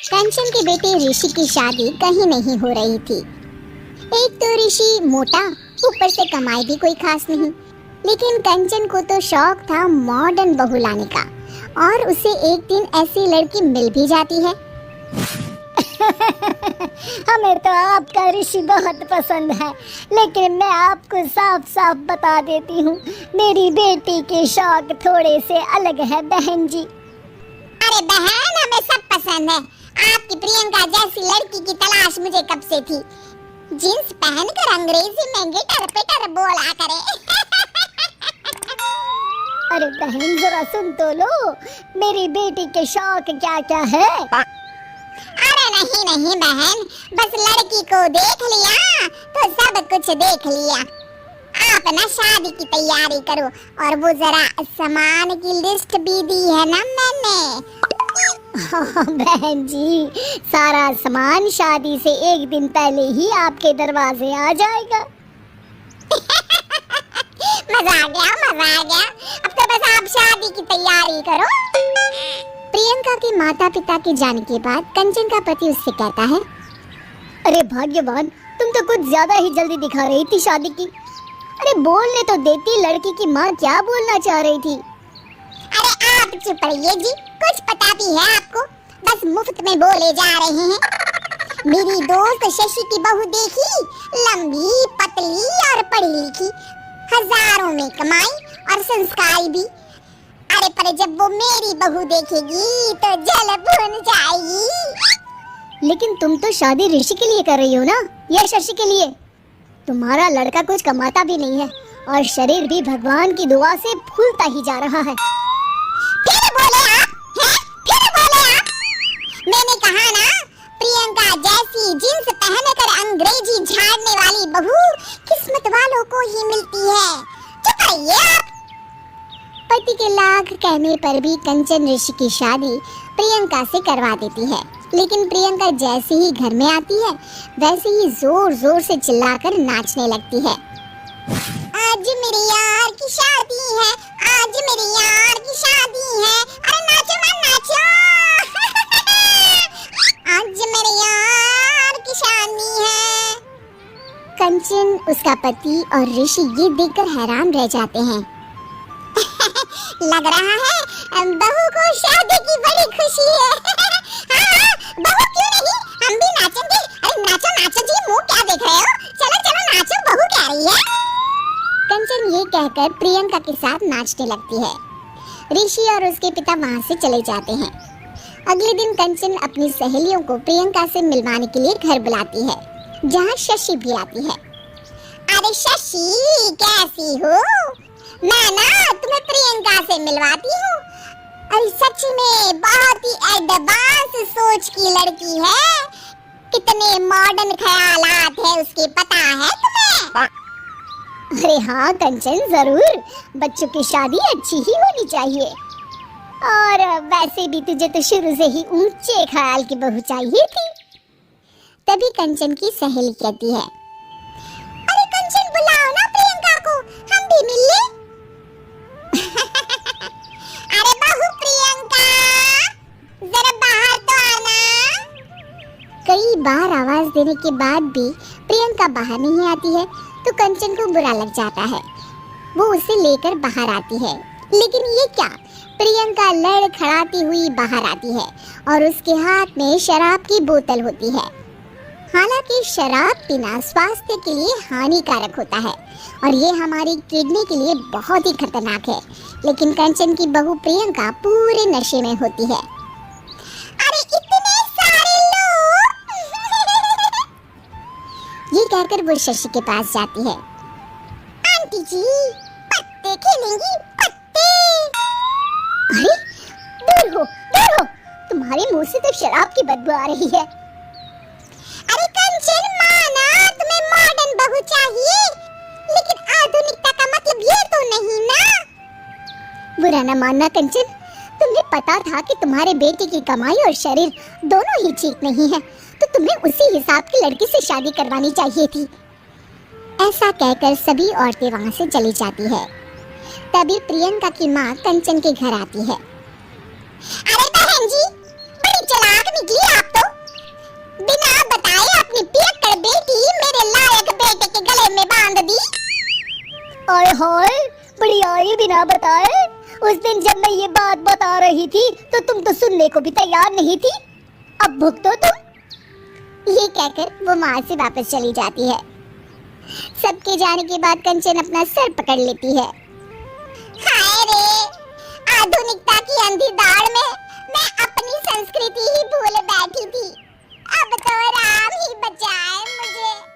कंचन के बेटे ऋषि की शादी कहीं नहीं हो रही थी। एक तो ऋषि मोटा, ऊपर से कमाई भी कोई खास नहीं। लेकिन कंचन को तो शौक था मॉडर्न बहू लाने का, और उसे एक दिन ऐसी लड़की मिल भी जाती है। हमें तो आपका ऋषि बहुत पसंद है, लेकिन मैं आपको साफ साफ बता देती हूँ, मेरी बेटी के शौक थोड़े से अलग है बहन जी। अरे बहन, हमें सब पसंद है। आपकी प्रियंका जैसी लड़की की तलाश मुझे कब से थी। जींस पहनकर अंग्रेजी में गिटर पिटर बोला करे। अरे बहन, जरा सुन तो लो, मेरी बेटी के शौक क्या क्या है। अरे नहीं बहन, बस लड़की को देख लिया तो सब कुछ देख लिया। आप ना शादी की तैयारी करो, और वो जरा सामान की लिस्ट भी दी है ना मैंने। बहन जी, सारा सामान शादी से एक दिन पहले ही आपके दरवाजे आ जाएगा। मजा आ गया। अब तो बस आप शादी की तैयारी करो। प्रियंका के माता पिता के जाने के बाद कंचन का पति उससे कहता है, अरे भाग्यवान, तुम तो कुछ ज्यादा ही जल्दी दिखा रही थी शादी की। अरे बोलने तो देती, लड़की की माँ क्या बोलना चाह रही थी। अरे आप चुप रहिए जी, कुछ पता भी है आपको, बस मुफ्त में बोले जा रहे हैं। मेरी दोस्त शशि की बहू देखी, लंबी पतली और पढ़ी लिखी, हजारों में कमाई और संस्कारी भी। अरे पर जब वो मेरी बहू देखेगी तो जल भुन जाएगी। लेकिन तुम तो शादी ऋषि के लिए कर रही हो ना, या शशि के लिए? तुम्हारा लड़का कुछ कमाता भी नहीं है, और शरीर भी भगवान की दुआ से फूलता ही जा रहा है। फिर बोले आप, हैं? फिर बोले आप। मैंने कहा ना, प्रियंका जैसी जींस पहनकर अंग्रेजी झाड़ने वाली बहू किस्मत वालों को ही मिलती है। चुप रहिए आप। पति के लाख कहने पर भी कंचन ऋषि की शादी प्रियंका से करवा देती है। लेकिन प्रियंका जैसे ही घर में आती है, वैसे ही जोर जोर से चिल्लाकर नाचने लगती है। आज मेरे यार की शादी है, आज मेरे यार की शादी है, अरे नाचो ना नाचो। आज मेरे यार की शादी है। कंचन, उसका पति और ऋषि ये देखकर हैरान रह जाते हैं। लग रहा है बहू को शादी की बड़ी खुशी है। हाँ, बहू क्यों नहीं, हम भी नाचेंगे। अरे नाचो नाचो जी, मुंह क्या देख रहे हो, चलो चलो नाचो, बहू कह रही है। कंचन ये कहकर प्रियंका के साथ नाचने लगती है। ऋषि और उसके पिता वहाँ से चले जाते हैं। अगले दिन कंचन अपनी सहेलियों को प्रियंका से मिलवाने के लिए घर बुलाती है, जहाँ शशि भी आती है। अरे शशि, कैसी हो? मैं ना तुम्हें प्रियंका से मिलवाती हूँ। अरे सच में बहुत ही एडवांस सोच की लड़की है, कितने मॉडर्न ख्यालात है उसके, पता है तुम्हें? अरे हाँ कंचन, जरूर। बच्चों की शादी अच्छी ही होनी चाहिए, और वैसे भी तुझे तो शुरू से ही ऊंचे ख्याल की बहू चाहिए थी। तभी कंचन की सहेली कहती है, अरे कंचन, बुलाओ ना प्रियंका को, हम भी मिल ले। अरे बहू प्रियंका, जरा बाहर तो आना। कई बार आवाज देने के बाद भी प्रियंका बाहर नहीं आती है, तो कंचन को बुरा लग जाता है। वो उसे लेकर बाहर आती है, लेकिन ये क्या, प्रियंका लड़खड़ाती हुई बाहर आती है, और उसके हाथ में शराब की बोतल होती है। हालांकि शराब पीना स्वास्थ्य के लिए हानिकारक होता है, और ये हमारी किडनी के लिए बहुत ही खतरनाक है। लेकिन कंचन की बहू प्रियंका पूरे नशे में होती है। अरे इतने सारे लोग। ये कहकर वो शशि के पास जाती है। आंटी जी, पत्ते खेलेंगी, पत्ते। अरे दूर हो, तुम्हारे मुंह से तो शराब की बदबू आ रही है। अरे कंचन, माना तुम्हें मॉडर्न बहू चाहिए, लेकिन आधुनिकता का मतलब ये तो नहीं ना। बुरा न मानना कंचन, तुम्हें पता था कि तुम्हारे बेटे की कमाई और शरीर दोनों ही ठीक नहीं है, तो तुम्हें उसी हिसाब की लड़की से शादी करवानी चाहिए थी। ऐसा कहकर सभी औरतें वहाँ से चली जाती है। तभी प्रियंका की माँ कंचन के घर आती है। अरे बहन जी, बड़ी चालाक निकली आप तो। आय हाय, बड़ी आई बिना बताए। उस दिन जब मैं ये बात बता रही थी तो तुम तो सुनने को भी तैयार नहीं थी। अब भुगतो तुम। ये कहकर वो वहां से वापस चली जाती है। सबके जाने के बाद कंचन अपना सर पकड़ लेती है। हाय रे, आधुनिकता की अंधी दाड़ में मैं अपनी संस्कृति ही भूल बैठी थी। अब तो राम ही बचाए मुझे।